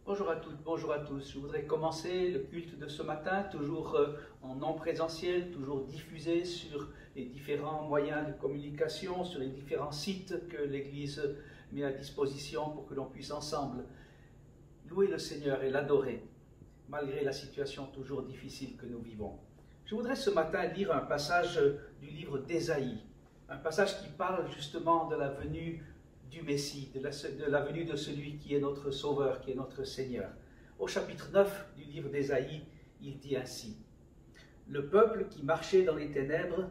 Bonjour à toutes, bonjour à tous. Je voudrais commencer le culte de ce matin, toujours en non présentiel, toujours diffusé sur les différents moyens de communication, sur les différents sites que l'Église met à disposition pour que l'on puisse ensemble louer le Seigneur et l'adorer, malgré la situation toujours difficile que nous vivons. Je voudrais ce matin lire un passage du livre d'Ésaïe, un passage qui parle justement de la venue du Messie, de la venue de celui qui est notre Sauveur, qui est notre Seigneur. Au chapitre 9 du livre d'Ésaïe, il dit ainsi: « Le peuple qui marchait dans les ténèbres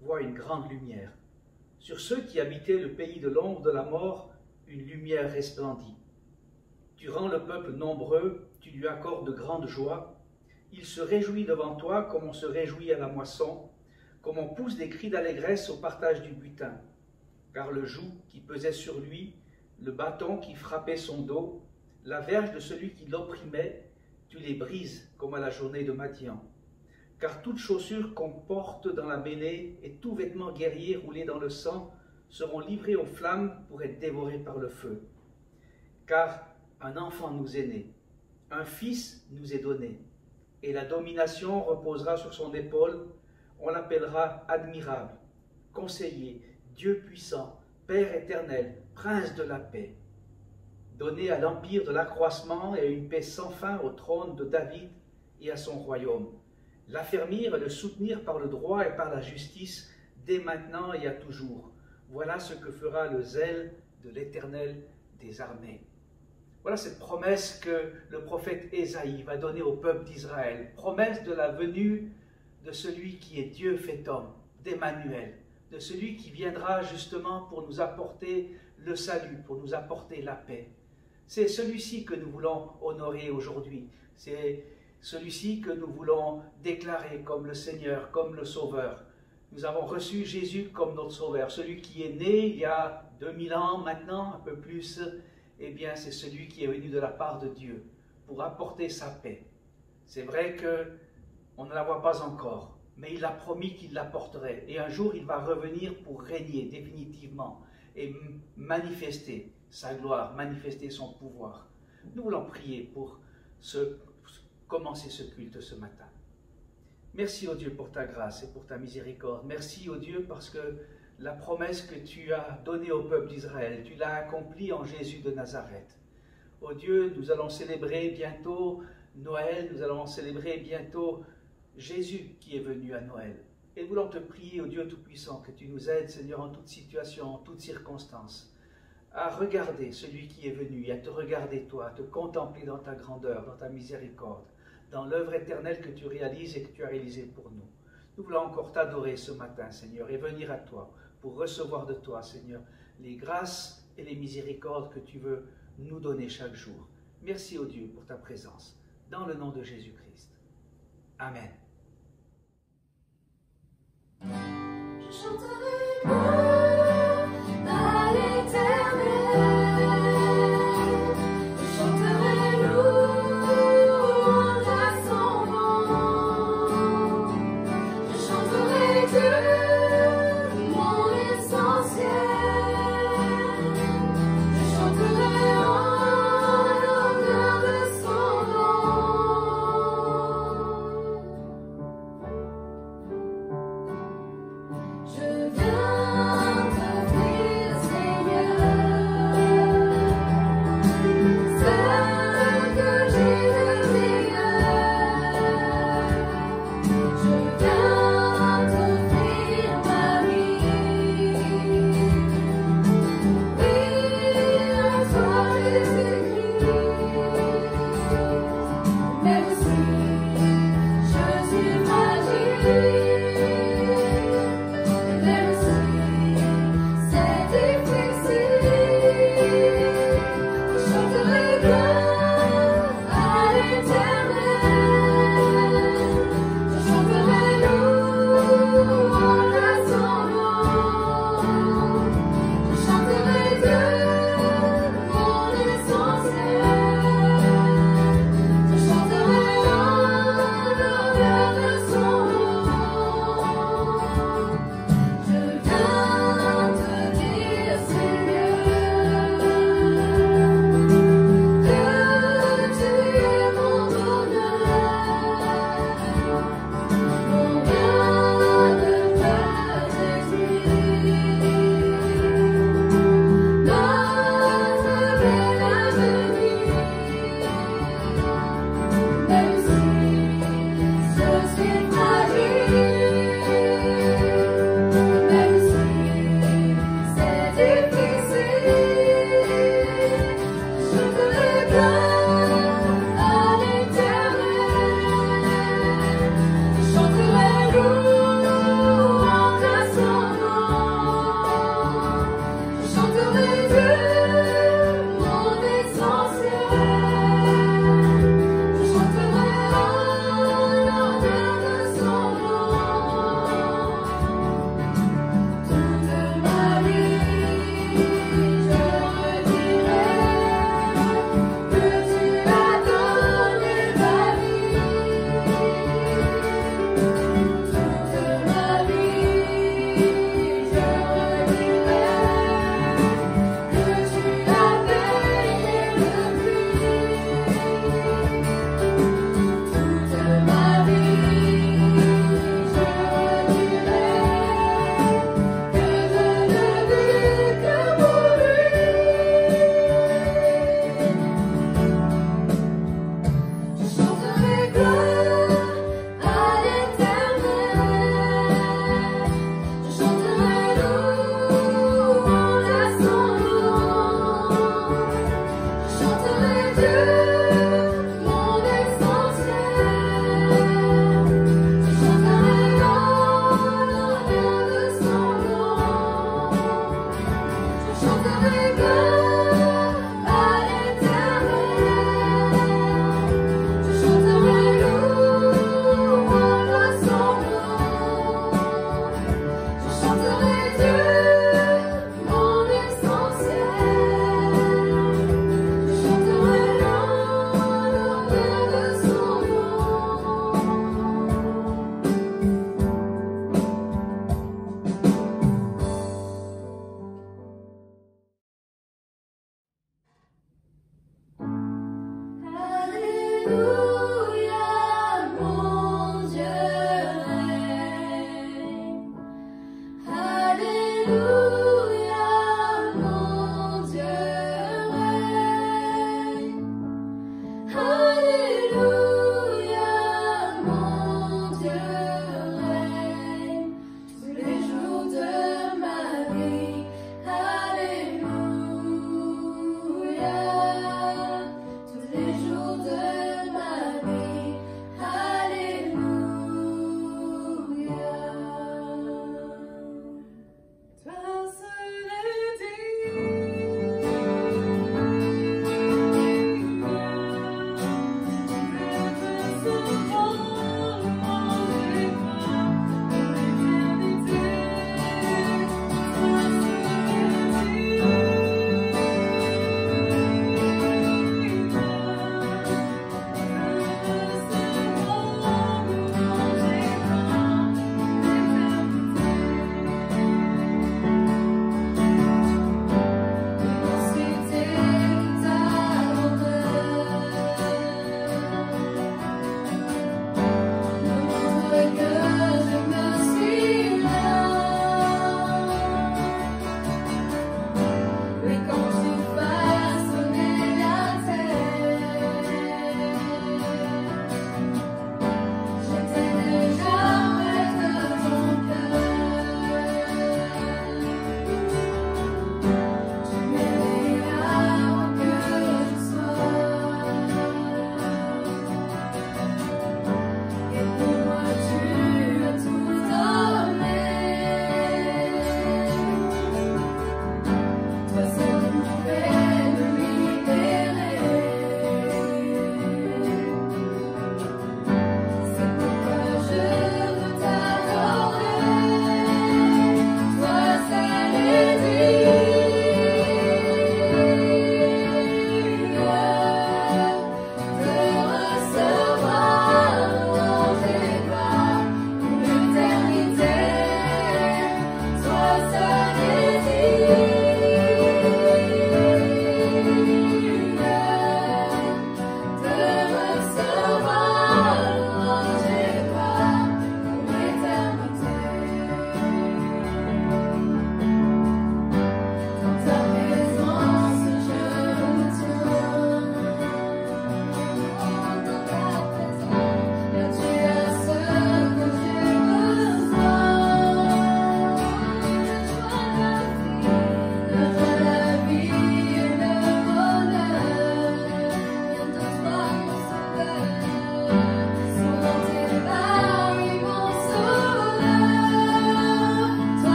voit une grande lumière. Sur ceux qui habitaient le pays de l'ombre de la mort, une lumière resplendit. Tu rends le peuple nombreux, tu lui accordes de grandes joies. Il se réjouit devant toi comme on se réjouit à la moisson, comme on pousse des cris d'allégresse au partage du butin. Car le joug qui pesait sur lui, le bâton qui frappait son dos, la verge de celui qui l'opprimait, tu les brises comme à la journée de Madian. Car toute chaussure qu'on porte dans la mêlée et tout vêtement guerrier roulé dans le sang seront livrés aux flammes pour être dévorés par le feu. Car un enfant nous est né, un fils nous est donné, et la domination reposera sur son épaule. On l'appellera admirable, conseiller, Dieu puissant, Père éternel, Prince de la paix. Donné à l'empire de l'accroissement et à une paix sans fin au trône de David et à son royaume. L'affermir et le soutenir par le droit et par la justice, dès maintenant et à toujours. Voilà ce que fera le zèle de l'Éternel des armées. » Voilà cette promesse que le prophète Ésaïe va donner au peuple d'Israël. Promesse de la venue de celui qui est Dieu fait homme, d'Emmanuel, de celui qui viendra justement pour nous apporter le salut, pour nous apporter la paix. C'est celui-ci que nous voulons honorer aujourd'hui. C'est celui-ci que nous voulons déclarer comme le Seigneur, comme le Sauveur. Nous avons reçu Jésus comme notre Sauveur, celui qui est né il y a 2000 ans maintenant, un peu plus. Eh bien, c'est celui qui est venu de la part de Dieu pour apporter sa paix. C'est vrai qu'on ne la voit pas encore, mais il a promis qu'il l'apporterait. Et un jour, il va revenir pour régner définitivement et manifester sa gloire, manifester son pouvoir. Nous voulons prier pour commencer ce culte ce matin. Merci, ô Dieu, pour ta grâce et pour ta miséricorde. Merci, ô Dieu, parce que la promesse que tu as donnée au peuple d'Israël, tu l'as accomplie en Jésus de Nazareth. Ô Dieu, nous allons célébrer bientôt Noël, nous allons célébrer bientôt Jésus qui est venu à Noël. Et nous voulons te prier, ô Dieu Tout-Puissant, que tu nous aides, Seigneur, en toute situation, en toutes circonstances, à regarder celui qui est venu, et à te regarder toi, à te contempler dans ta grandeur, dans ta miséricorde, dans l'œuvre éternelle que tu réalises et que tu as réalisée pour nous. Nous voulons encore t'adorer ce matin, Seigneur, et venir à toi pour recevoir de toi, Seigneur, les grâces et les miséricordes que tu veux nous donner chaque jour. Merci, ô Dieu, pour ta présence, dans le nom de Jésus-Christ. Amen. Je chanterai louange à l'Éternel. Je chanterai louange à son nom. Je chanterai Dieu, mon essentiel. Je chanterai en l'honneur de son nom. Je viens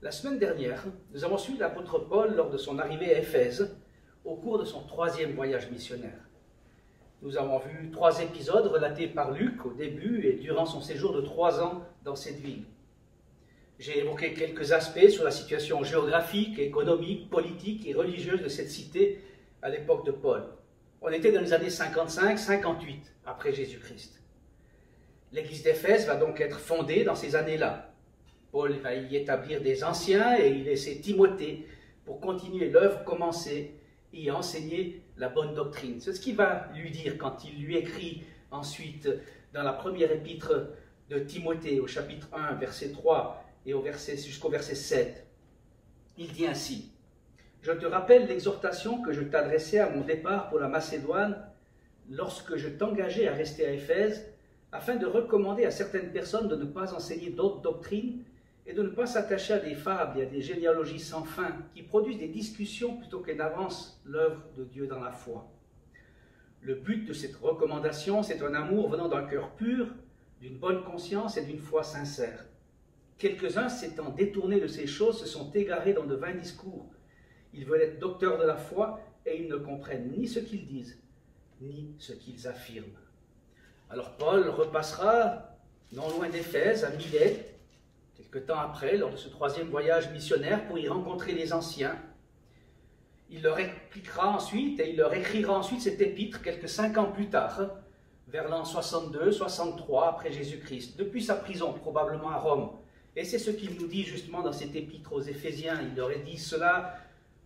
La semaine dernière, nous avons suivi l'apôtre Paul lors de son arrivée à Éphèse au cours de son 3e voyage missionnaire. Nous avons vu 3 épisodes relatés par Luc au début et durant son séjour de 3 ans dans cette ville. J'ai évoqué quelques aspects sur la situation géographique, économique, politique et religieuse de cette cité à l'époque de Paul. On était dans les années 55-58 après Jésus-Christ. L'église d'Éphèse va donc être fondée dans ces années-là. Paul va y établir des anciens et y laisser Timothée pour continuer l'œuvre commencée et y enseigner la bonne doctrine. C'est ce qu'il va lui dire quand il lui écrit ensuite dans la première épître de Timothée au chapitre 1, verset 3 et jusqu'au verset 7. Il dit ainsi: « Je te rappelle l'exhortation que je t'adressais à mon départ pour la Macédoine lorsque je t'engageais à rester à Éphèse, afin de recommander à certaines personnes de ne pas enseigner d'autres doctrines et de ne pas s'attacher à des fables et à des généalogies sans fin qui produisent des discussions plutôt qu'elles n'avancent l'œuvre de Dieu dans la foi. Le but de cette recommandation, c'est un amour venant d'un cœur pur, d'une bonne conscience et d'une foi sincère. Quelques-uns, s'étant détournés de ces choses, se sont égarés dans de vains discours. Ils veulent être docteurs de la foi et ils ne comprennent ni ce qu'ils disent, ni ce qu'ils affirment. » Alors Paul repassera non loin d'Éphèse, à Milet, quelque temps après, lors de ce 3e voyage missionnaire, pour y rencontrer les anciens. Il leur expliquera ensuite et il leur écrira ensuite cet épître quelques 5 ans plus tard, vers l'an 62-63 après Jésus-Christ, depuis sa prison probablement à Rome. Et c'est ce qu'il nous dit justement dans cet épître aux Éphésiens. Il leur dit cela,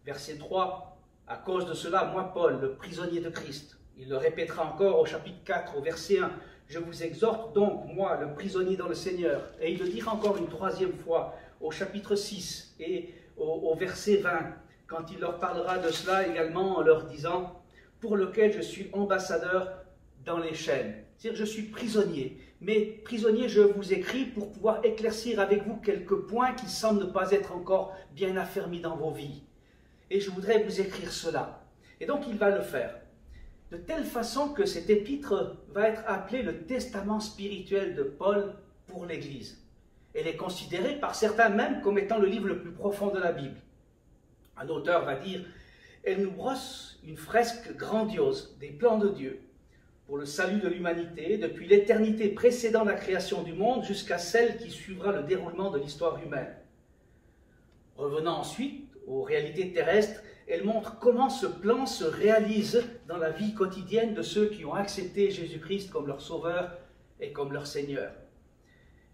verset 3, « À cause de cela, moi Paul, le prisonnier de Christ. » Il le répétera encore au chapitre 4, au verset 1, « Je vous exhorte donc, moi, le prisonnier dans le Seigneur. » Et il le dira encore une 3e fois au chapitre 6 et au verset 20, quand il leur parlera de cela également en leur disant « Pour lequel je suis ambassadeur dans les chaînes. » C'est-à-dire, je suis prisonnier. Mais prisonnier, je vous écris pour pouvoir éclaircir avec vous quelques points qui semblent ne pas être encore bien affermis dans vos vies. Et je voudrais vous écrire cela. Et donc, il va le faire. De telle façon que cet épître va être appelé le testament spirituel de Paul pour l'Église. Elle est considérée par certains même comme étant le livre le plus profond de la Bible. Un auteur va dire « Elle nous brosse une fresque grandiose des plans de Dieu pour le salut de l'humanité, depuis l'éternité précédant la création du monde jusqu'à celle qui suivra le déroulement de l'histoire humaine. » Revenant ensuite aux réalités terrestres, elle montre comment ce plan se réalise dans la vie quotidienne de ceux qui ont accepté Jésus-Christ comme leur Sauveur et comme leur Seigneur.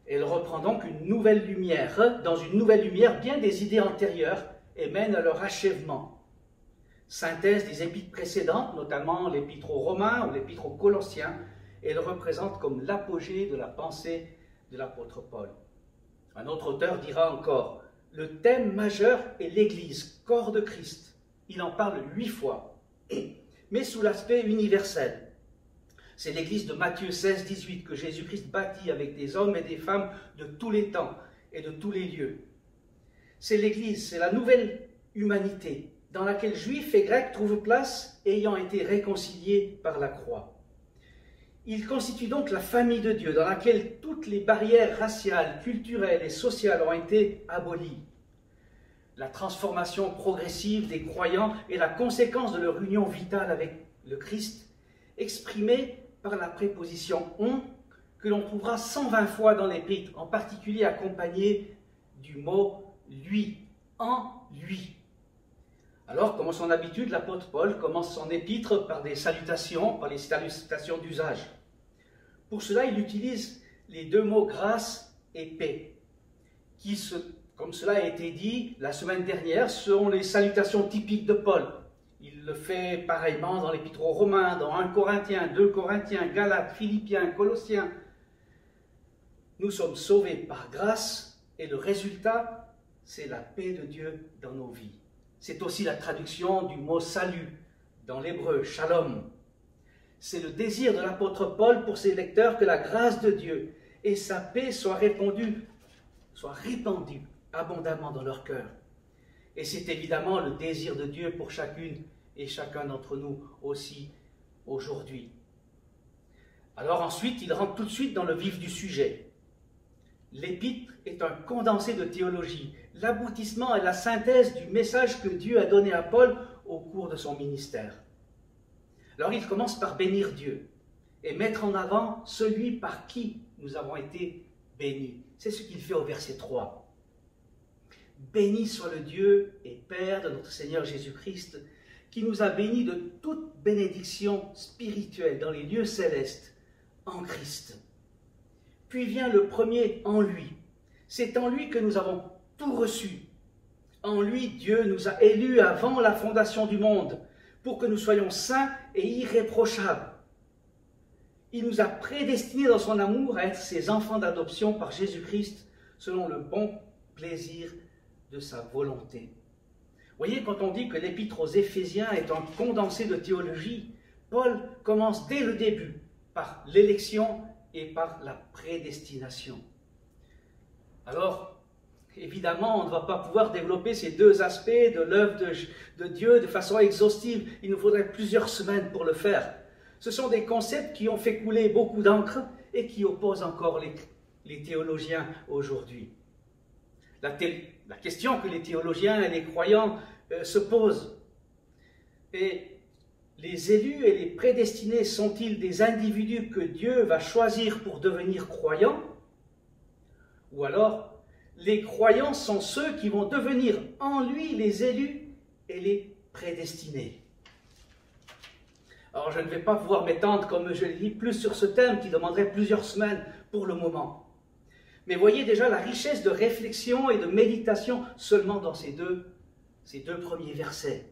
Elle reprend donc une nouvelle lumière, dans une nouvelle lumière bien des idées antérieures et mène à leur achèvement. Synthèse des épîtres précédentes, notamment l'épître aux Romains ou l'épître aux Colossiens, elle représente comme l'apogée de la pensée de l'apôtre Paul. Un autre auteur dira encore « Le thème majeur est l'Église, corps de Christ. » Il en parle 8 fois, mais sous l'aspect universel. C'est l'Église de Matthieu 16-18 que Jésus-Christ bâtit avec des hommes et des femmes de tous les temps et de tous les lieux. C'est l'Église, c'est la nouvelle humanité dans laquelle Juifs et Grecs trouvent place ayant été réconciliés par la croix. Il constitue donc la famille de Dieu dans laquelle toutes les barrières raciales, culturelles et sociales ont été abolies. La transformation progressive des croyants est la conséquence de leur union vitale avec le Christ, exprimée par la préposition « on » que l'on trouvera 120 fois dans l'épître, en particulier accompagnée du mot « lui »,« en lui ». Alors, comme à son habitude, l'apôtre Paul commence son épître par des salutations, par les salutations d'usage. Pour cela, il utilise les 2 mots « grâce » et « paix », qui comme cela a été dit la semaine dernière, sont les salutations typiques de Paul. Il le fait pareillement dans l'épître aux Romains, dans 1 Corinthiens, 2 Corinthiens, Galates, Philippiens, Colossiens. Nous sommes sauvés par grâce et le résultat, c'est la paix de Dieu dans nos vies. C'est aussi la traduction du mot salut dans l'hébreu, shalom. C'est le désir de l'apôtre Paul pour ses lecteurs que la grâce de Dieu et sa paix soient répandues abondamment dans leur cœur. Et c'est évidemment le désir de Dieu pour chacune et chacun d'entre nous aussi aujourd'hui. Alors ensuite, il rentre tout de suite dans le vif du sujet. l'épître est un condensé de théologie, l'aboutissement et la synthèse du message que Dieu a donné à Paul au cours de son ministère. Alors il commence par bénir Dieu et mettre en avant celui par qui nous avons été bénis. C'est ce qu'il fait au verset 3. Béni soit le Dieu et Père de notre Seigneur Jésus-Christ, qui nous a bénis de toute bénédiction spirituelle dans les lieux célestes, en Christ. Puis vient le premier en lui. C'est en lui que nous avons tout reçu. En lui, Dieu nous a élus avant la fondation du monde, pour que nous soyons saints et irréprochables. Il nous a prédestinés dans son amour à être ses enfants d'adoption par Jésus-Christ, selon le bon plaisir de sa volonté. Voyez, quand on dit que l'épître aux Éphésiens est un condensé de théologie, Paul commence dès le début par l'élection et par la prédestination. Alors, évidemment, on ne va pas pouvoir développer ces deux aspects de l'œuvre de Dieu de façon exhaustive. Il nous faudrait plusieurs semaines pour le faire. Ce sont des concepts qui ont fait couler beaucoup d'encre et qui opposent encore les théologiens aujourd'hui. La question que les théologiens et les croyants se posent est: les élus et les prédestinés sont-ils des individus que Dieu va choisir pour devenir croyants? Ou alors, les croyants sont ceux qui vont devenir en lui les élus et les prédestinés? Alors, je ne vais pas pouvoir m'étendre, comme je l'ai dit, plus sur ce thème qui demanderait plusieurs semaines pour le moment. Mais voyez déjà la richesse de réflexion et de méditation seulement dans ces deux premiers versets.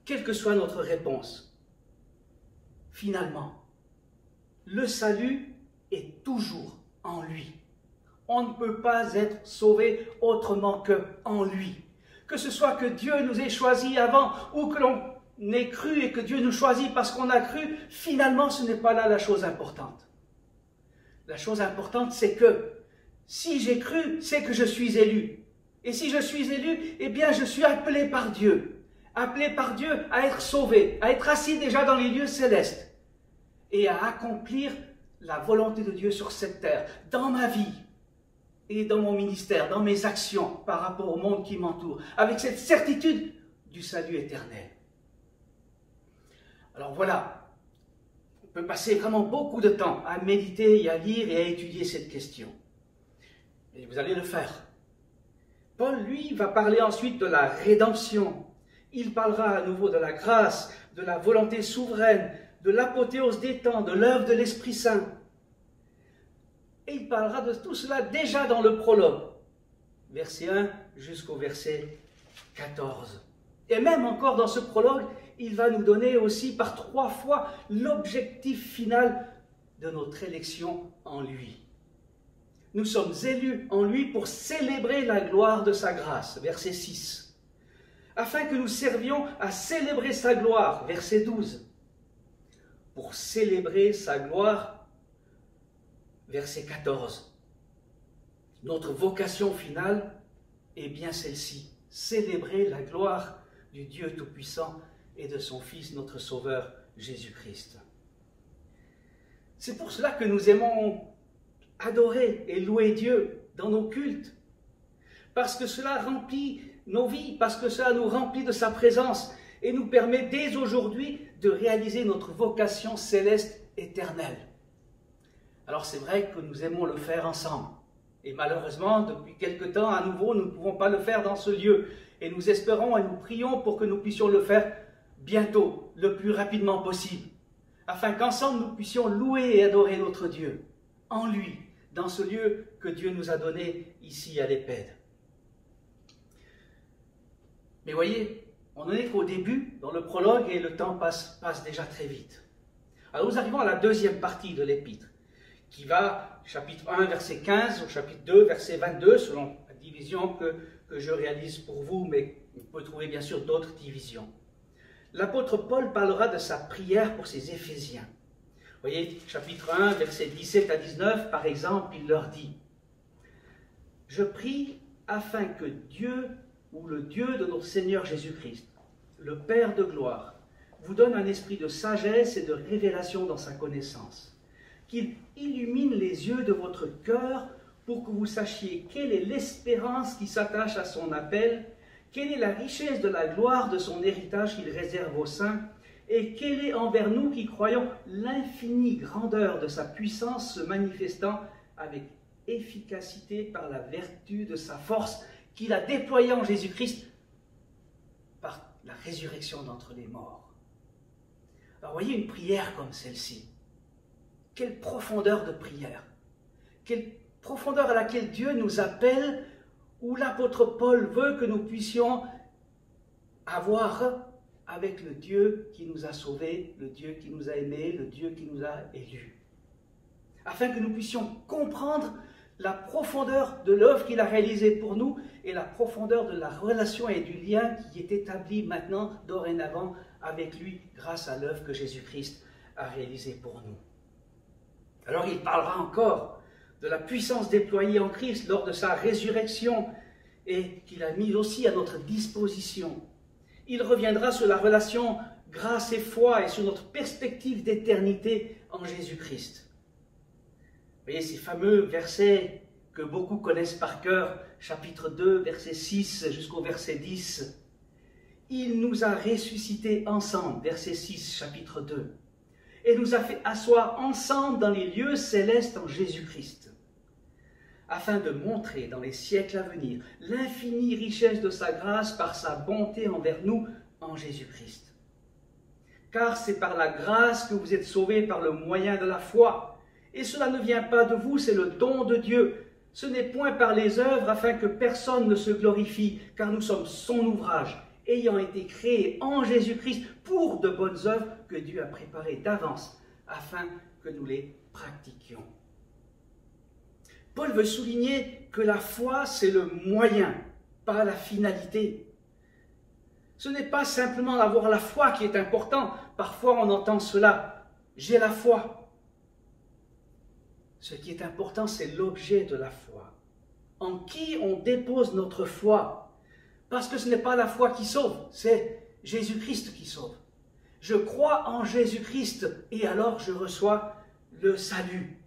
Quelle que soit notre réponse, finalement, le salut est toujours en lui. On ne peut pas être sauvé autrement qu'en lui. Que ce soit que Dieu nous ait choisis avant ou que l'on ait cru et que Dieu nous choisit parce qu'on a cru, finalement ce n'est pas là la chose importante. La chose importante, c'est que si j'ai cru, c'est que je suis élu. Et si je suis élu, eh bien je suis appelé par Dieu. Appelé par Dieu à être sauvé, à être assis déjà dans les lieux célestes et à accomplir la volonté de Dieu sur cette terre, dans ma vie et dans mon ministère, dans mes actions par rapport au monde qui m'entoure, avec cette certitude du salut éternel. Alors voilà, on peut passer vraiment beaucoup de temps à méditer et à lire et à étudier cette question. Et vous allez le faire. Paul, lui, va parler ensuite de la rédemption. Il parlera à nouveau de la grâce, de la volonté souveraine, de l'apothéose des temps, de l'œuvre de l'Esprit Saint. Et il parlera de tout cela déjà dans le prologue, verset 1 jusqu'au verset 14. Et même encore dans ce prologue, il va nous donner aussi par 3 fois l'objectif final de notre élection en lui. Nous sommes élus en lui pour célébrer la gloire de sa grâce, verset 6. Afin que nous servions à célébrer sa gloire, verset 12. Pour célébrer sa gloire, verset 14. Notre vocation finale est bien celle-ci, célébrer la gloire du Dieu Tout-Puissant et de son Fils, notre Sauveur, Jésus-Christ. C'est pour cela que nous aimons adorer et louer Dieu dans nos cultes, parce que cela remplit nos vies, parce que cela nous remplit de sa présence et nous permet dès aujourd'hui de réaliser notre vocation céleste éternelle. Alors c'est vrai que nous aimons le faire ensemble, et malheureusement, depuis quelque temps, à nouveau, nous ne pouvons pas le faire dans ce lieu, et nous espérons et nous prions pour que nous puissions le faire bientôt, le plus rapidement possible, afin qu'ensemble nous puissions louer et adorer notre Dieu, en lui, dans ce lieu que Dieu nous a donné ici à l'Épède. Mais voyez, on n'en est qu'au début, dans le prologue, et le temps passe déjà très vite. Alors nous arrivons à la deuxième partie de l'Épître, qui va, chapitre 1, verset 15, au chapitre 2, verset 22, selon la division que je réalise pour vous, mais vous pouvez trouver bien sûr d'autres divisions. L'apôtre Paul parlera de sa prière pour ses Éphésiens. Vous voyez, chapitre 1, versets 17 à 19, par exemple, il leur dit « Je prie afin que Dieu, ou le Dieu de notre Seigneur Jésus-Christ, le Père de gloire, vous donne un esprit de sagesse et de révélation dans sa connaissance, qu'il illumine les les yeux de votre cœur pour que vous sachiez quelle est l'espérance qui s'attache à son appel, quelle est la richesse de la gloire de son héritage qu'il réserve aux saints, et quelle est envers nous qui croyons l'infinie grandeur de sa puissance se manifestant avec efficacité par la vertu de sa force qu'il a déployée en Jésus-Christ par la résurrection d'entre les morts. Alors voyez une prière comme celle-ci. Quelle profondeur de prière, quelle profondeur à laquelle Dieu nous appelle, où l'apôtre Paul veut que nous puissions avoir avec le Dieu qui nous a sauvés, le Dieu qui nous a aimés, le Dieu qui nous a élus. Afin que nous puissions comprendre la profondeur de l'œuvre qu'il a réalisée pour nous et la profondeur de la relation et du lien qui est établi maintenant, dorénavant, avec lui, grâce à l'œuvre que Jésus-Christ a réalisée pour nous. Alors il parlera encore de la puissance déployée en Christ lors de sa résurrection et qu'il a mise aussi à notre disposition. Il reviendra sur la relation grâce et foi et sur notre perspective d'éternité en Jésus-Christ. Vous voyez ces fameux versets que beaucoup connaissent par cœur, chapitre 2, verset 6 jusqu'au verset 10. Il nous a ressuscités ensemble, verset 6, chapitre 2. Et nous a fait asseoir ensemble dans les lieux célestes en Jésus-Christ, afin de montrer dans les siècles à venir l'infinie richesse de sa grâce par sa bonté envers nous en Jésus-Christ. Car c'est par la grâce que vous êtes sauvés par le moyen de la foi, et cela ne vient pas de vous, c'est le don de Dieu. Ce n'est point par les œuvres afin que personne ne se glorifie, car nous sommes son ouvrage, ayant été créés en Jésus-Christ pour de bonnes œuvres que Dieu a préparées d'avance, afin que nous les pratiquions. Paul veut souligner que la foi, c'est le moyen, pas la finalité. Ce n'est pas simplement avoir la foi qui est important. Parfois, on entend cela. J'ai la foi. Ce qui est important, c'est l'objet de la foi. En qui on dépose notre foi. Parce que ce n'est pas la foi qui sauve, c'est Jésus-Christ qui sauve. Je crois en Jésus-Christ et alors je reçois le salut.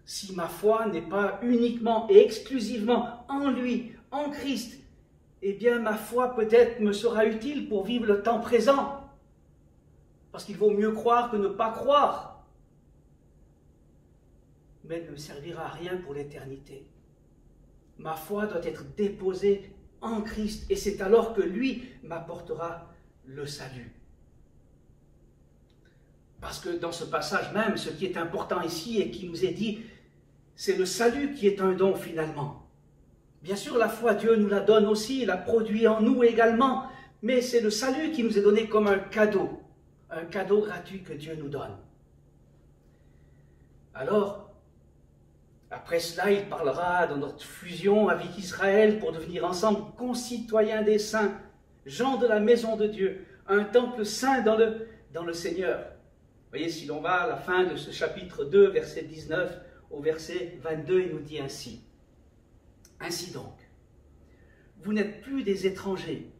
Si ma foi n'est pas uniquement et exclusivement en lui, en Christ, eh bien ma foi peut-être me sera utile pour vivre le temps présent. Parce qu'il vaut mieux croire que ne pas croire. Mais elle ne me servira à rien pour l'éternité. Ma foi doit être déposée en Christ et c'est alors que lui m'apportera le salut. Parce que dans ce passage même, ce qui est important ici et qui nous est dit, c'est le salut qui est un don finalement. Bien sûr, la foi, Dieu nous la donne aussi, il la produit en nous également, mais c'est le salut qui nous est donné comme un cadeau gratuit que Dieu nous donne. Alors, après cela, il parlera de notre fusion avec Israël pour devenir ensemble concitoyens des saints, gens de la maison de Dieu, un temple saint dans le Seigneur. Vous voyez, si l'on va à la fin de ce chapitre 2, verset 19 au verset 22, il nous dit ainsi. Ainsi donc, vous n'êtes plus des étrangers,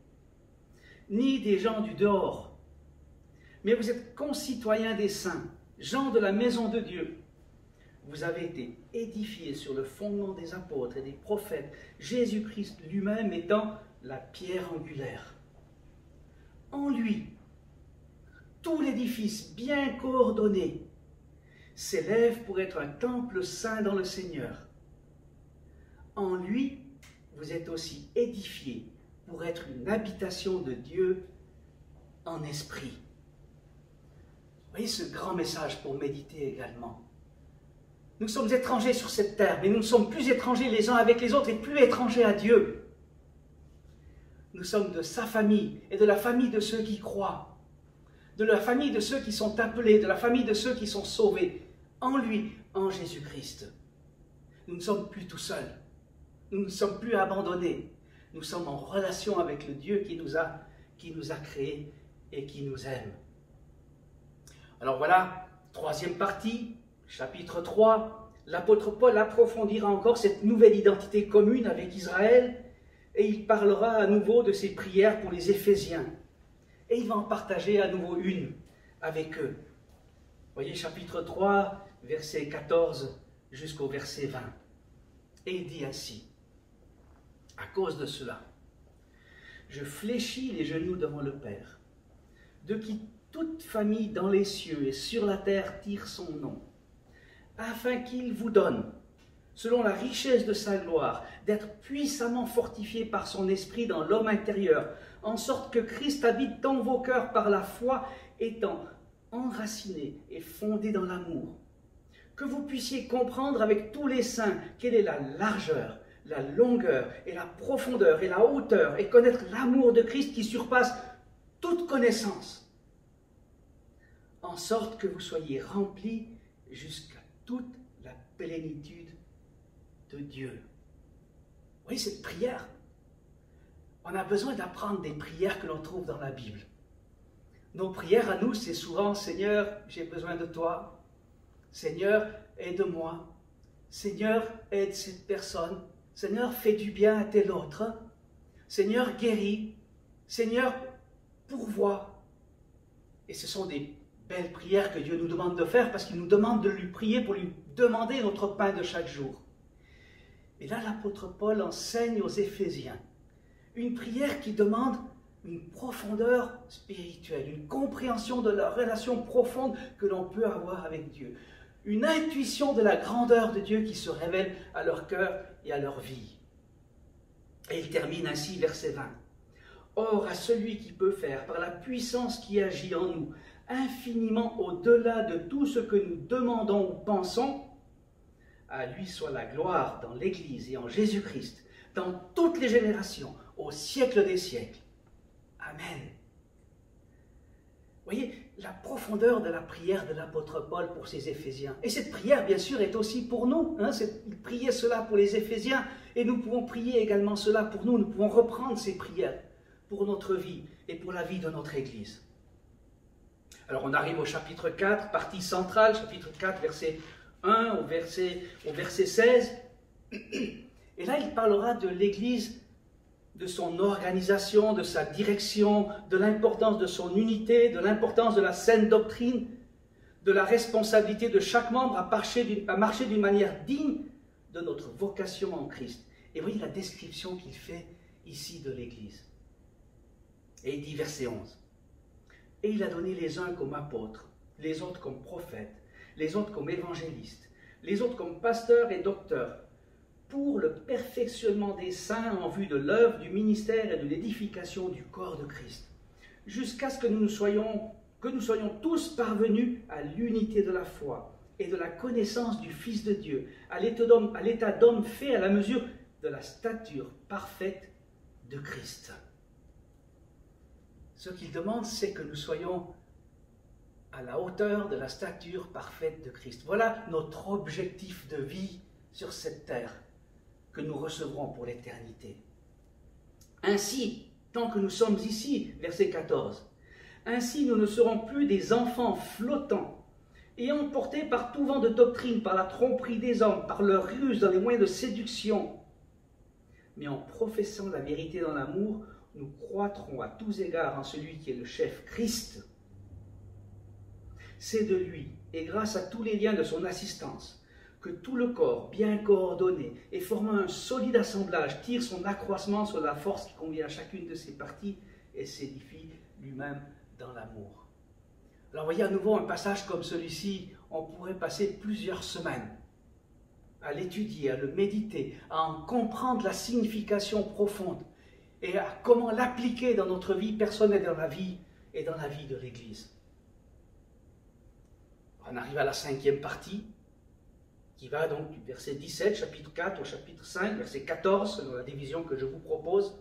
ni des gens du dehors, mais vous êtes concitoyens des saints, gens de la maison de Dieu. Vous avez été édifiés sur le fondement des apôtres et des prophètes, Jésus-Christ lui-même étant la pierre angulaire. En lui, tout l'édifice bien coordonné s'élève pour être un temple saint dans le Seigneur. En lui, vous êtes aussi édifiés pour être une habitation de Dieu en esprit. Vous voyez ce grand message pour méditer également. Nous sommes étrangers sur cette terre, mais nous ne sommes plus étrangers les uns avec les autres et plus étrangers à Dieu. Nous sommes de sa famille et de la famille de ceux qui croient, de la famille de ceux qui sont appelés, de la famille de ceux qui sont sauvés, en lui, en Jésus-Christ. Nous ne sommes plus tout seuls, nous ne sommes plus abandonnés, nous sommes en relation avec le Dieu qui nous a créés et qui nous aime. Alors voilà, troisième partie, chapitre 3, l'apôtre Paul approfondira encore cette nouvelle identité commune avec Israël et il parlera à nouveau de ses prières pour les Éphésiens. Et il va en partager à nouveau une avec eux. Voyez, chapitre 3, verset 14 jusqu'au verset 20. Et il dit ainsi, à cause de cela, je fléchis les genoux devant le Père, de qui toute famille dans les cieux et sur la terre tire son nom, afin qu'il vous donne, selon la richesse de sa gloire, d'être puissamment fortifié par son esprit dans l'homme intérieur, en sorte que Christ habite dans vos cœurs par la foi, étant enraciné et fondé dans l'amour. Que vous puissiez comprendre avec tous les saints quelle est la largeur, la longueur et la profondeur et la hauteur, et connaître l'amour de Christ qui surpasse toute connaissance, en sorte que vous soyez remplis jusqu'à toute la plénitude de Dieu. Vous voyez cette prière? On a besoin d'apprendre des prières que l'on trouve dans la Bible. Nos prières à nous, c'est souvent « Seigneur, j'ai besoin de toi. Seigneur, aide-moi. Seigneur, aide cette personne. Seigneur, fais du bien à tel autre. Seigneur, guéris. Seigneur, pourvois. » Et ce sont des belles prières que Dieu nous demande de faire parce qu'il nous demande de lui prier pour lui demander notre pain de chaque jour. Et là, l'apôtre Paul enseigne aux Éphésiens une prière qui demande une profondeur spirituelle, une compréhension de la relation profonde que l'on peut avoir avec Dieu, une intuition de la grandeur de Dieu qui se révèle à leur cœur et à leur vie. Et il termine ainsi, verset 20. « Or, à celui qui peut faire, par la puissance qui agit en nous, infiniment au-delà de tout ce que nous demandons ou pensons, à lui soit la gloire dans l'Église et en Jésus-Christ, dans toutes les générations, au siècle des siècles. Amen. » Voyez, la profondeur de la prière de l'apôtre Paul pour ses Éphésiens. Et cette prière, bien sûr, est aussi pour nous. Il priait cela pour les Éphésiens, et nous pouvons prier également cela pour nous. Nous pouvons reprendre ces prières pour notre vie et pour la vie de notre Église. Alors on arrive au chapitre 4, partie centrale, chapitre 4, verset 1 au verset 16. Et là, il parlera de l'Église, de son organisation, de sa direction, de l'importance de son unité, de l'importance de la saine doctrine, de la responsabilité de chaque membre à marcher d'une manière digne de notre vocation en Christ. Et voyez la description qu'il fait ici de l'Église. Et il dit, verset 11, « Et il a donné les uns comme apôtres, les autres comme prophètes, les autres comme évangélistes, les autres comme pasteurs et docteurs, pour le perfectionnement des saints en vue de l'œuvre du ministère et de l'édification du corps de Christ, jusqu'à ce que nous soyons tous parvenus à l'unité de la foi et de la connaissance du Fils de Dieu, à l'état d'homme fait à la mesure de la stature parfaite de Christ. » Ce qu'il demande, c'est que nous soyons à la hauteur de la stature parfaite de Christ. Voilà notre objectif de vie sur cette terre que nous recevrons pour l'éternité. Ainsi, tant que nous sommes ici, verset 14, ainsi nous ne serons plus des enfants flottants et emportés par tout vent de doctrine, par la tromperie des hommes, par leur ruse dans les moyens de séduction. Mais en professant la vérité dans l'amour, nous croîtrons à tous égards en celui qui est le chef, Christ. C'est de lui, et grâce à tous les liens de son assistance, que tout le corps, bien coordonné et formant un solide assemblage, tire son accroissement sur la force qui convient à chacune de ses parties et s'édifie lui-même dans l'amour. Alors voyez à nouveau un passage comme celui-ci, on pourrait passer plusieurs semaines à l'étudier, à le méditer, à en comprendre la signification profonde et à comment l'appliquer dans notre vie personnelle, dans la vie et dans la vie de l'Église. On arrive à la 5e partie, qui va donc du verset 17, chapitre 4, au chapitre 5, verset 14, selon la division que je vous propose.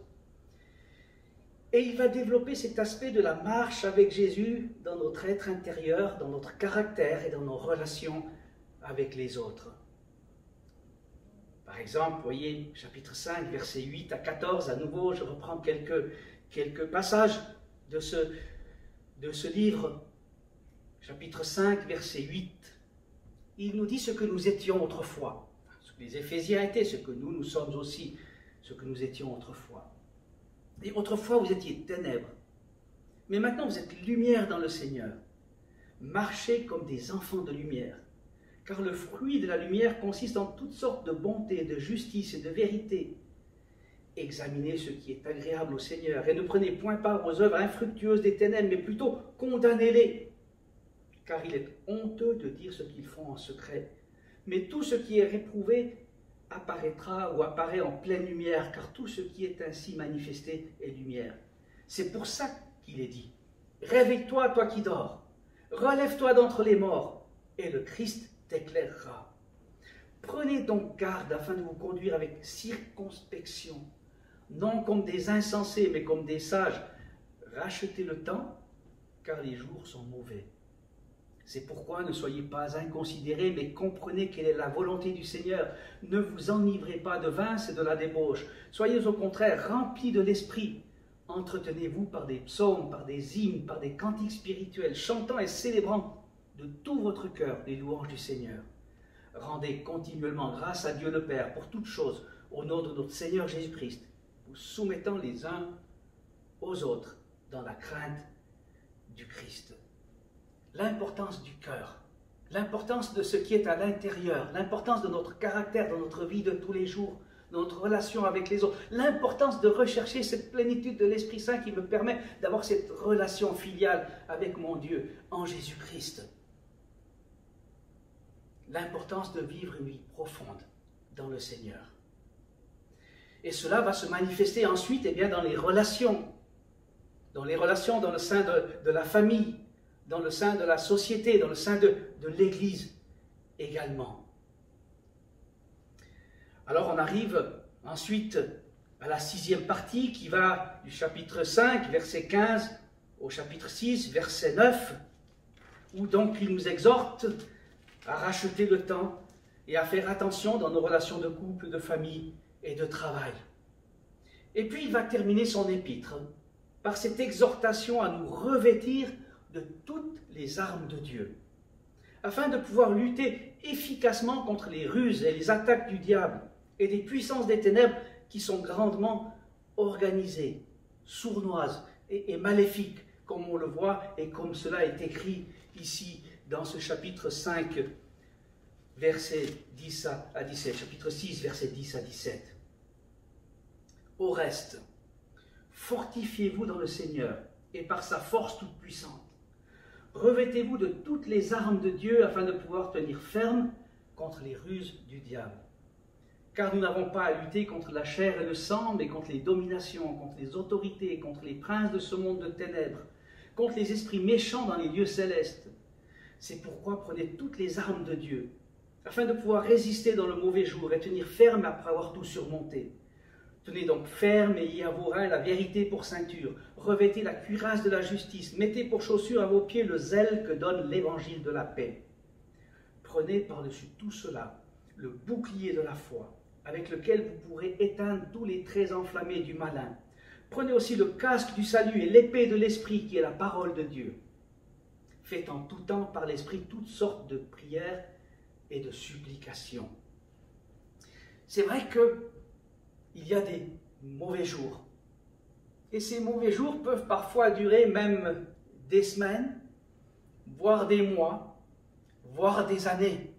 Et il va développer cet aspect de la marche avec Jésus dans notre être intérieur, dans notre caractère et dans nos relations avec les autres. Par exemple, vous voyez, chapitre 5, versets 8 à 14, à nouveau, je reprends quelques passages de ce livre. Chapitre 5, verset 8. Il nous dit ce que nous étions autrefois. Ce que les Éphésiens étaient, ce que nous sommes aussi, ce que nous étions autrefois. Et autrefois, vous étiez ténèbres. Mais maintenant, vous êtes lumière dans le Seigneur. marchez comme des enfants de lumière. Car le fruit de la lumière consiste en toutes sortes de bonté, de justice et de vérité. Examinez ce qui est agréable au Seigneur et ne prenez point part aux œuvres infructueuses des ténèbres, mais plutôt condamnez-les. Car il est honteux de dire ce qu'ils font en secret. Mais tout ce qui est réprouvé apparaîtra ou apparaît en pleine lumière, car tout ce qui est ainsi manifesté est lumière. C'est pour ça qu'il est dit, réveille-toi, toi qui dors, relève-toi d'entre les morts, et le Christ t'éclairera. Prenez donc garde afin de vous conduire avec circonspection, non comme des insensés, mais comme des sages. Rachetez le temps, car les jours sont mauvais. C'est pourquoi ne soyez pas inconsidérés, mais comprenez quelle est la volonté du Seigneur. Ne vous enivrez pas de vin, c'est de la débauche. Soyez au contraire remplis de l'esprit. Entretenez-vous par des psaumes, par des hymnes, par des cantiques spirituels, chantant et célébrant de tout votre cœur les louanges du Seigneur. Rendez continuellement grâce à Dieu le Père pour toutes choses, au nom de notre Seigneur Jésus-Christ, vous soumettant les uns aux autres dans la crainte du Christ. L'importance du cœur, l'importance de ce qui est à l'intérieur, l'importance de notre caractère dans notre vie de tous les jours, dans notre relation avec les autres, l'importance de rechercher cette plénitude de l'Esprit Saint qui me permet d'avoir cette relation filiale avec mon Dieu en Jésus-Christ. L'importance de vivre une vie profonde dans le Seigneur. Et cela va se manifester ensuite dans les relations. Dans les relations dans le sein de la famille, dans le sein de la société, dans le sein de l'Église également. Alors on arrive ensuite à la 6e partie qui va du chapitre 5, verset 15, au chapitre 6, verset 9, où donc il nous exhorte à racheter le temps et à faire attention dans nos relations de couple, de famille et de travail. Et puis il va terminer son épître par cette exhortation à nous revêtir de toutes les armes de Dieu, afin de pouvoir lutter efficacement contre les ruses et les attaques du diable et des puissances des ténèbres qui sont grandement organisées, sournoises et maléfiques, comme on le voit et comme cela est écrit ici dans ce chapitre 5, versets 10 à 17, chapitre 6, versets 10 à 17. Au reste, fortifiez-vous dans le Seigneur et par sa force toute puissante. Revêtez-vous de toutes les armes de Dieu afin de pouvoir tenir ferme contre les ruses du diable. Car nous n'avons pas à lutter contre la chair et le sang, mais contre les dominations, contre les autorités, contre les princes de ce monde de ténèbres, contre les esprits méchants dans les lieux célestes. C'est pourquoi prenez toutes les armes de Dieu, afin de pouvoir résister dans le mauvais jour et tenir ferme après avoir tout surmonté. Tenez donc ferme et ayez à vos reins la vérité pour ceinture. Revêtez la cuirasse de la justice. Mettez pour chaussure à vos pieds le zèle que donne l'évangile de la paix. Prenez par-dessus tout cela le bouclier de la foi, avec lequel vous pourrez éteindre tous les traits enflammés du malin. Prenez aussi le casque du salut et l'épée de l'esprit qui est la parole de Dieu. Faites en tout temps par l'esprit toutes sortes de prières et de supplications. C'est vrai qu'il y a des mauvais jours. Et ces mauvais jours peuvent parfois durer même des semaines, voire des mois, voire des années.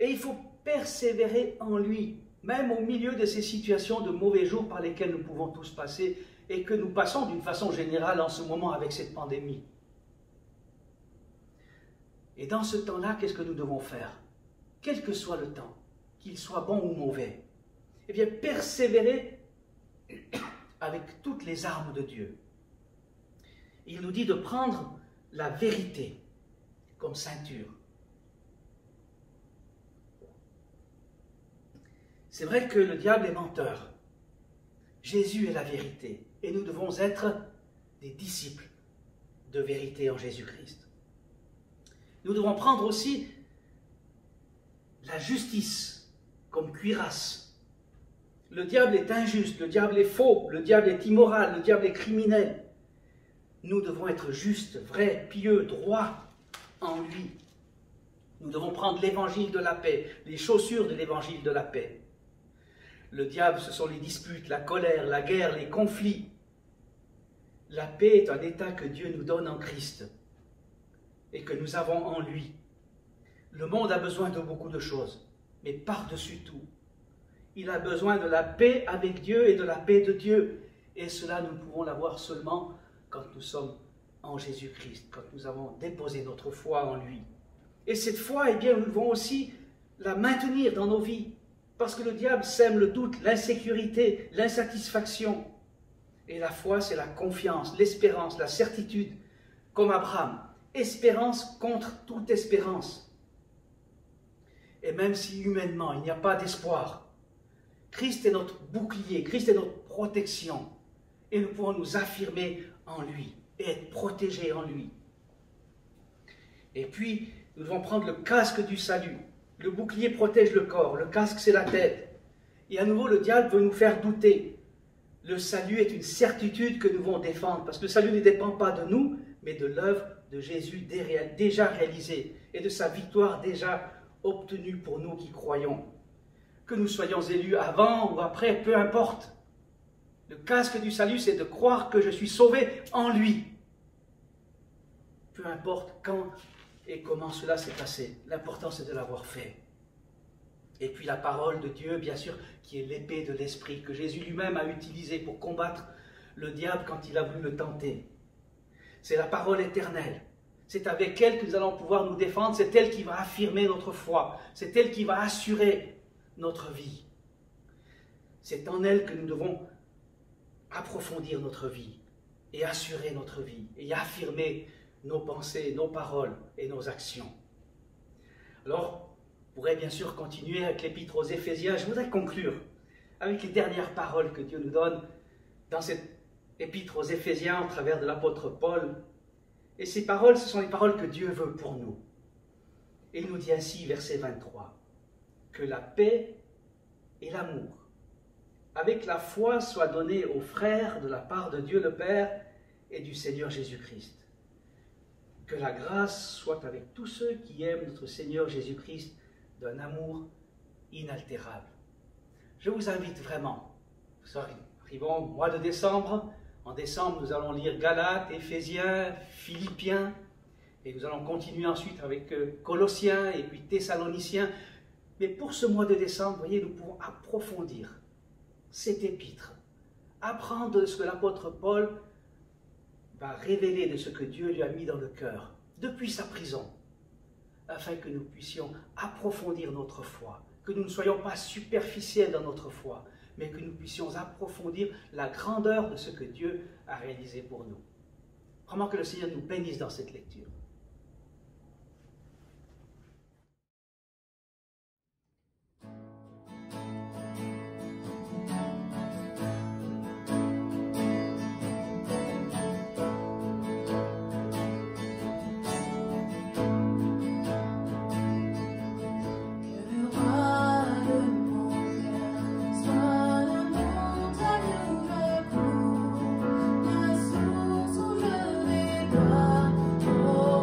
Et il faut persévérer en lui, même au milieu de ces situations de mauvais jours par lesquelles nous pouvons tous passer et que nous passons d'une façon générale en ce moment avec cette pandémie. Et dans ce temps-là, qu'est-ce que nous devons faire? Quel que soit le temps, qu'il soit bon ou mauvais, eh bien, persévérer avec toutes les armes de Dieu. Il nous dit de prendre la vérité comme ceinture. C'est vrai que le diable est menteur. Jésus est la vérité. Et nous devons être des disciples de vérité en Jésus-Christ. Nous devons prendre aussi la justice comme cuirasse. Le diable est injuste, le diable est faux, le diable est immoral, le diable est criminel. Nous devons être justes, vrais, pieux, droits en lui. Nous devons prendre l'évangile de la paix, les chaussures de l'évangile de la paix. Le diable, ce sont les disputes, la colère, la guerre, les conflits. La paix est un état que Dieu nous donne en Christ. et que nous avons en lui. Le monde a besoin de beaucoup de choses, mais par-dessus tout, il a besoin de la paix avec Dieu et de la paix de Dieu. Et cela, nous pouvons l'avoir seulement quand nous sommes en Jésus-Christ, quand nous avons déposé notre foi en lui. Et cette foi, eh bien, nous devons aussi la maintenir dans nos vies, parce que le diable sème le doute, l'insécurité, l'insatisfaction. Et la foi, c'est la confiance, l'espérance, la certitude, comme Abraham. Espérance contre toute espérance. Et même si humainement, il n'y a pas d'espoir, Christ est notre bouclier, Christ est notre protection. Et nous pouvons nous affirmer en lui et être protégés en lui. Et puis, nous devons prendre le casque du salut. Le bouclier protège le corps, le casque c'est la tête. Et à nouveau, le diable veut nous faire douter. Le salut est une certitude que nous devons défendre, parce que le salut ne dépend pas de nous, mais de l'œuvre de Jésus déjà réalisée et de sa victoire déjà obtenue pour nous qui croyons. Que nous soyons élus avant ou après, peu importe. Le casque du salut, c'est de croire que je suis sauvé en lui. Peu importe quand et comment cela s'est passé. L'important, c'est de l'avoir fait. Et puis la parole de Dieu, bien sûr, qui est l'épée de l'esprit, que Jésus lui-même a utilisée pour combattre le diable quand il a voulu le tenter. C'est la parole éternelle. C'est avec elle que nous allons pouvoir nous défendre. C'est elle qui va affirmer notre foi. C'est elle qui va assurer notre vie. C'est en elle que nous devons approfondir notre vie et assurer notre vie et affirmer nos pensées, nos paroles et nos actions. Alors, on pourrait bien sûr continuer avec l'épître aux Éphésiens. Je voudrais conclure avec les dernières paroles que Dieu nous donne dans cette épître aux Éphésiens au travers de l'apôtre Paul. Et ces paroles, ce sont les paroles que Dieu veut pour nous. Et il nous dit ainsi, verset 23, que la paix et l'amour, avec la foi, soient donnés aux frères de la part de Dieu le Père et du Seigneur Jésus-Christ. Que la grâce soit avec tous ceux qui aiment notre Seigneur Jésus-Christ d'un amour inaltérable. Je vous invite vraiment, nous arrivons au mois de décembre. En décembre, nous allons lire Galates, Éphésiens, Philippiens, et nous allons continuer ensuite avec Colossiens et puis Thessaloniciens. Mais pour ce mois de décembre, vous voyez, nous pouvons approfondir cet épître, apprendre de ce que l'apôtre Paul va révéler de ce que Dieu lui a mis dans le cœur depuis sa prison, afin que nous puissions approfondir notre foi, que nous ne soyons pas superficiels dans notre foi, mais que nous puissions approfondir la grandeur de ce que Dieu a réalisé pour nous. Vraiment que le Seigneur nous bénisse dans cette lecture. Oh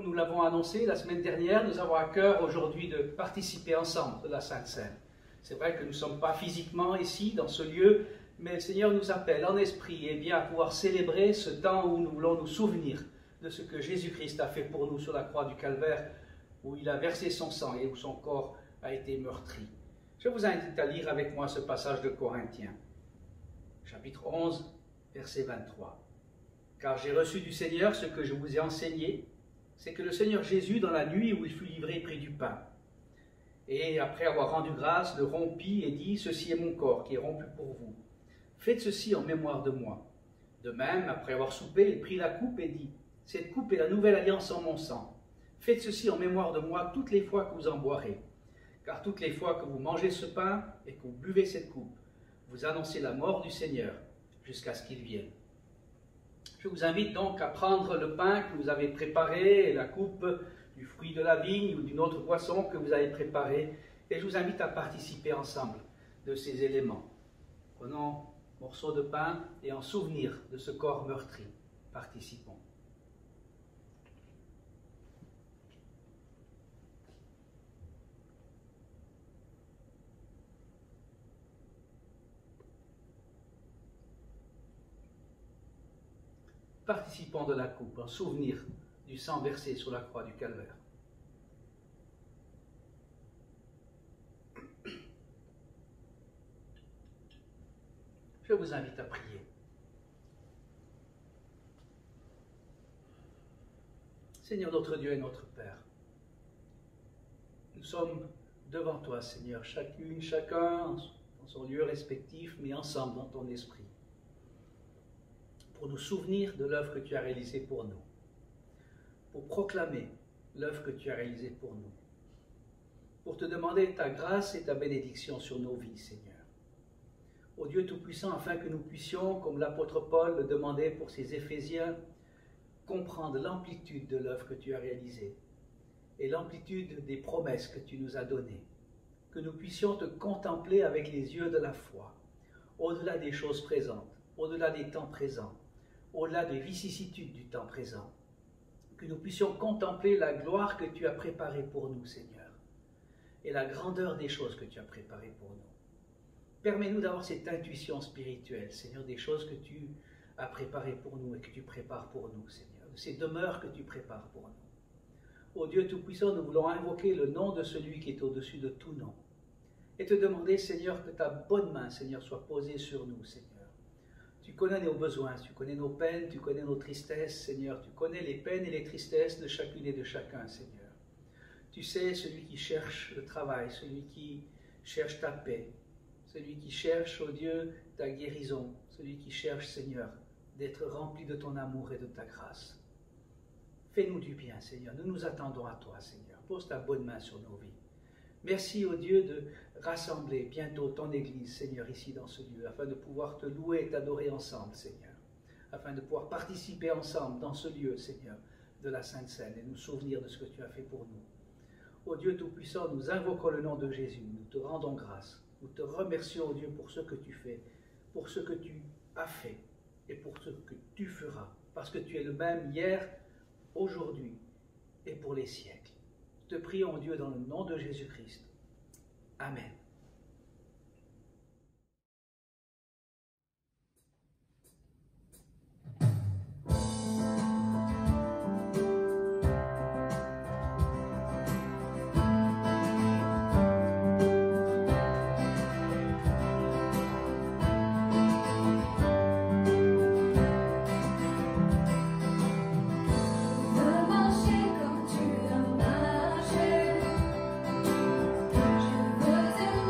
Comme nous l'avons annoncé la semaine dernière, nous avons à cœur aujourd'hui de participer ensemble de la Sainte Seine. C'est vrai que nous ne sommes pas physiquement ici, dans ce lieu, mais le Seigneur nous appelle en esprit et bien à pouvoir célébrer ce temps où nous voulons nous souvenir de ce que Jésus-Christ a fait pour nous sur la croix du Calvaire, où il a versé son sang et où son corps a été meurtri. Je vous invite à lire avec moi ce passage de Corinthiens, chapitre 11, verset 23. « Car j'ai reçu du Seigneur ce que je vous ai enseigné, c'est que le Seigneur Jésus, dans la nuit où il fut livré, prit du pain. Et après avoir rendu grâce, le rompit et dit, « Ceci est mon corps qui est rompu pour vous. Faites ceci en mémoire de moi. » De même, après avoir soupé, il prit la coupe et dit, « Cette coupe est la nouvelle alliance en mon sang. Faites ceci en mémoire de moi toutes les fois que vous en boirez. Car toutes les fois que vous mangez ce pain et que vous buvez cette coupe, vous annoncez la mort du Seigneur jusqu'à ce qu'il vienne. » Je vous invite donc à prendre le pain que vous avez préparé et la coupe du fruit de la vigne ou d'une autre boisson que vous avez préparée, et je vous invite à participer ensemble de ces éléments. Prenons un morceau de pain et en souvenir de ce corps meurtri, participons. Participons de la coupe en souvenir du sang versé sur la croix du Calvaire. Je vous invite à prier. Seigneur notre Dieu et notre Père, nous sommes devant toi, Seigneur, chacune, chacun dans son lieu respectif, mais ensemble dans ton esprit, pour nous souvenir de l'œuvre que tu as réalisée pour nous, pour proclamer l'œuvre que tu as réalisée pour nous, pour te demander ta grâce et ta bénédiction sur nos vies, Seigneur. Ô Dieu Tout-Puissant, afin que nous puissions, comme l'apôtre Paul le demandait pour ses Éphésiens, comprendre l'amplitude de l'œuvre que tu as réalisée et l'amplitude des promesses que tu nous as données, que nous puissions te contempler avec les yeux de la foi, au-delà des choses présentes, au-delà des temps présents, au-delà des vicissitudes du temps présent, que nous puissions contempler la gloire que tu as préparée pour nous, Seigneur, et la grandeur des choses que tu as préparées pour nous. Permets-nous d'avoir cette intuition spirituelle, Seigneur, des choses que tu as préparées pour nous et que tu prépares pour nous, Seigneur, de ces demeures que tu prépares pour nous. Ô Dieu Tout-Puissant, nous voulons invoquer le nom de celui qui est au-dessus de tout nom et te demander, Seigneur, que ta bonne main, Seigneur, soit posée sur nous, Seigneur. Tu connais nos besoins, tu connais nos peines, tu connais nos tristesses, Seigneur. Tu connais les peines et les tristesses de chacune et de chacun, Seigneur. Tu sais celui qui cherche le travail, celui qui cherche ta paix, celui qui cherche, ô Dieu, ta guérison, celui qui cherche, Seigneur, d'être rempli de ton amour et de ta grâce. Fais-nous du bien, Seigneur. Nous nous attendons à toi, Seigneur. Pose ta bonne main sur nos vies. Merci, ô Dieu, de rassembler bientôt ton Église, Seigneur, ici dans ce lieu, afin de pouvoir te louer et t'adorer ensemble, Seigneur, afin de pouvoir participer ensemble dans ce lieu, Seigneur, de la Sainte Seine et nous souvenir de ce que tu as fait pour nous. Ô Dieu Tout-Puissant, nous invoquons le nom de Jésus, nous te rendons grâce, nous te remercions, ô Dieu, pour ce que tu fais, pour ce que tu as fait et pour ce que tu feras, parce que tu es le même hier, aujourd'hui et pour les siècles. Te prions, Dieu, dans le nom de Jésus-Christ. Amen. veux marcher comme tu as marché. Je veux aimer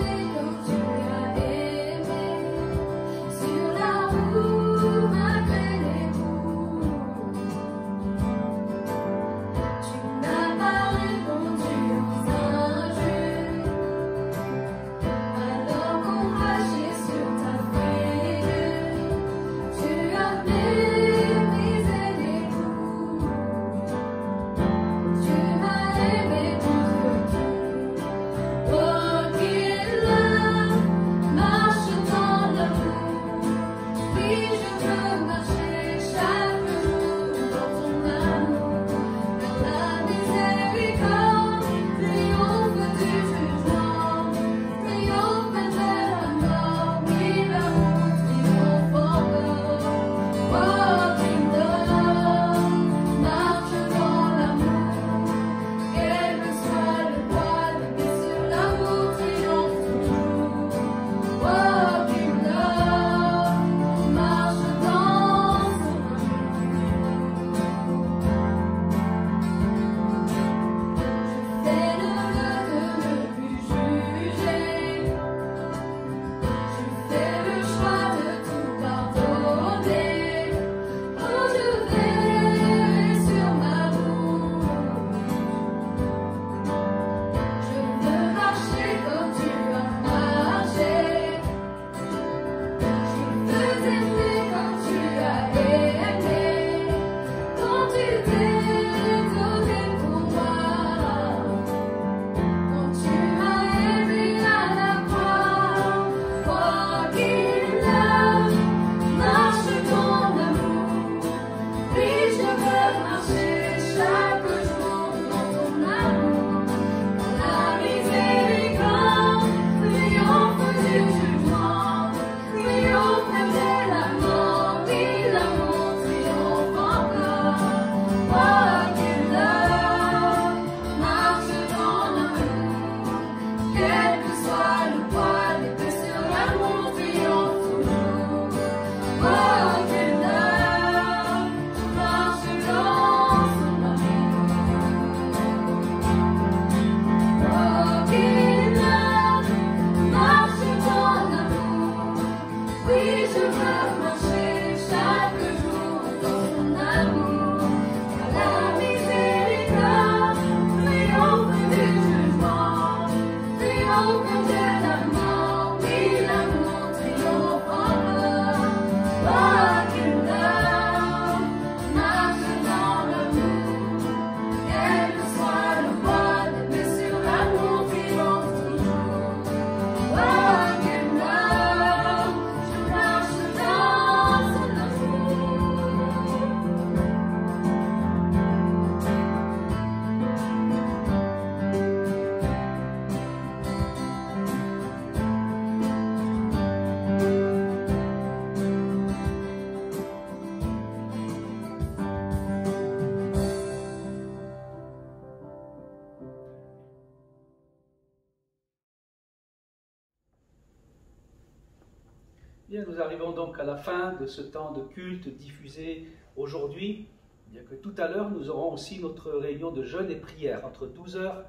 Bien, nous arrivons donc à la fin de ce temps de culte diffusé aujourd'hui. Bien que tout à l'heure, nous aurons aussi notre réunion de jeûne et prière entre 12h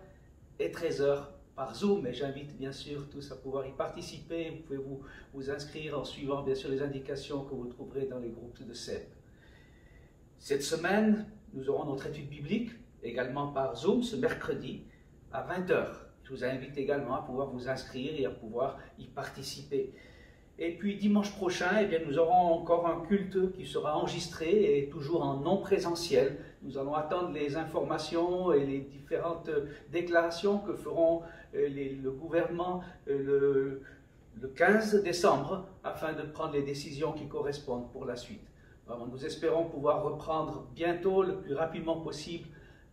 et 13h par Zoom. Et j'invite bien sûr tous à pouvoir y participer. Vous pouvez vous inscrire en suivant bien sûr les indications que vous trouverez dans les groupes de CEP. Cette semaine, nous aurons notre étude biblique également par Zoom ce mercredi à 20h. Je vous invite également à pouvoir vous inscrire et à pouvoir y participer. Et puis dimanche prochain, eh bien, nous aurons encore un culte qui sera enregistré et toujours en non présentiel. Nous allons attendre les informations et les différentes déclarations que feront le gouvernement le 15 décembre afin de prendre les décisions qui correspondent pour la suite. Alors, nous espérons pouvoir reprendre bientôt, le plus rapidement possible,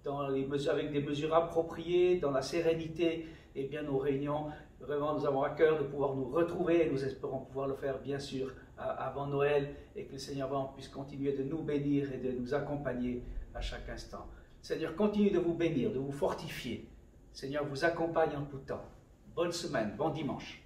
avec des mesures appropriées, dans la sérénité et bien nos réunions. Vraiment, nous avons à cœur de pouvoir nous retrouver et nous espérons pouvoir le faire bien sûr avant Noël et que le Seigneur puisse continuer de nous bénir et de nous accompagner à chaque instant. Seigneur, continue de vous bénir, de vous fortifier. Seigneur vous accompagne en tout temps. Bonne semaine, bon dimanche.